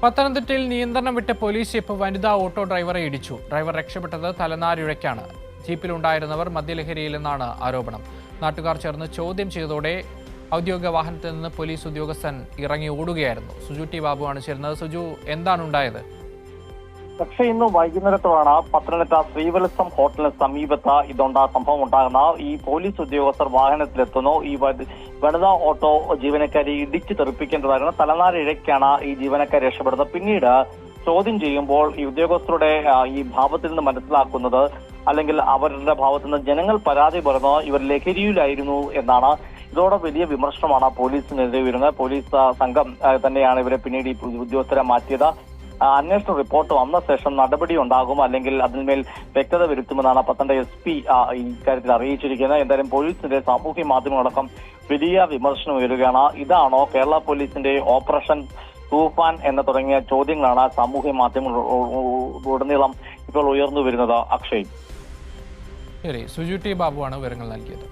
പത്തനംതിട്ടയിൽ നിയന്ത്രണം വിട്ട പോലീസ് ജീപ്പ് വനിതാ ഓട്ടോ ഡ്രൈവറെ ഇടിച്ചു. ഡ്രൈവർ രക്ഷപ്പെട്ടത് തലനാരിഴയ്ക്കാണ്. ജീപ്പിലുണ്ടായിരുന്നവർ മദ്യലഹരിയിലെന്നാണ് ആരോപണം. നാട്ടുകാർ ചേർന്ന് ചോദ്യം ചെയ്തതോടെ ഔദ്യോഗിക വാഹനത്തിൽ നിന്ന് പോലീസ് ഉദ്യോഗസ്ഥൻ ഇറങ്ങി ഓടുകയായിരുന്നു. സുജു ടി ബാബുവാണ് ചേർന്നത്. സുജു, എന്താണ് ഉണ്ടായത്? പക്ഷേ ഇന്ന് വൈകുന്നേരത്തോടാണ് പത്തനംതിട്ട ശ്രീവത്സം ഹോട്ടലിന് സമീപത്ത് സംഭവം ഉണ്ടാകുന്ന. ഈ പോലീസ് ഉദ്യോഗസ്ഥർ വാഹനത്തിലെത്തുന്നു. ഈ വനിതാ ഓട്ടോ ജീവനക്കാരെ ഇടിച്ചു തെറിപ്പിക്കേണ്ടതായിരുന്നു. തലനാരിഴയ്ക്കാണ് ഈ ജീവനക്കാരെ രക്ഷപ്പെടുന്നത്. പിന്നീട് ചോദ്യം ചെയ്യുമ്പോൾ ഈ ഉദ്യോഗസ്ഥരുടെ ഈ ഭാവത്തിൽ നിന്ന് മനസ്സിലാക്കുന്നത്, അല്ലെങ്കിൽ അവരുടെ ഭാഗത്തു നിന്ന് ജനങ്ങൾ പരാതി പറയുന്നത് ഇവർ ലഹരിയിലായിരുന്നു എന്നാണ്. ഇതോടെ വലിയ വിമർശനമാണ് പോലീസിനെതിരെ വരുന്നത്. പോലീസ് സംഘം തന്നെയാണ് ഇവരെ പിന്നീട് ഈ ഉദ്യോഗസ്ഥരെ മാറ്റിയത്. അന്വേഷണ റിപ്പോർട്ട് വന്ന ശേഷം നടപടി ഉണ്ടാകും, അല്ലെങ്കിൽ അതിന്മേൽ വ്യക്തത വരുത്തുമെന്നാണ് പത്തനംതിട്ട SP ഇക്കാര്യത്തിൽ അറിയിച്ചിരിക്കുന്നത്. എന്തായാലും പോലീസിന്റെ സാമൂഹ്യ മാധ്യമങ്ങളടക്കം വലിയ വിമർശനം ഉയരുകയാണ്. ഇതാണോ കേരള പോലീസിന്റെ ഓപ്പറേഷൻ തൂഫാൻ എന്ന തുടങ്ങിയ ചോദ്യങ്ങളാണ് സാമൂഹ്യ മാധ്യമങ്ങളുടനീളം ഇപ്പോൾ ഉയർന്നു വരുന്നത്. അക്ഷയ്. ശരി, സുജു ടി ബാബുവാണ് വിവരങ്ങൾ നൽകിയത്.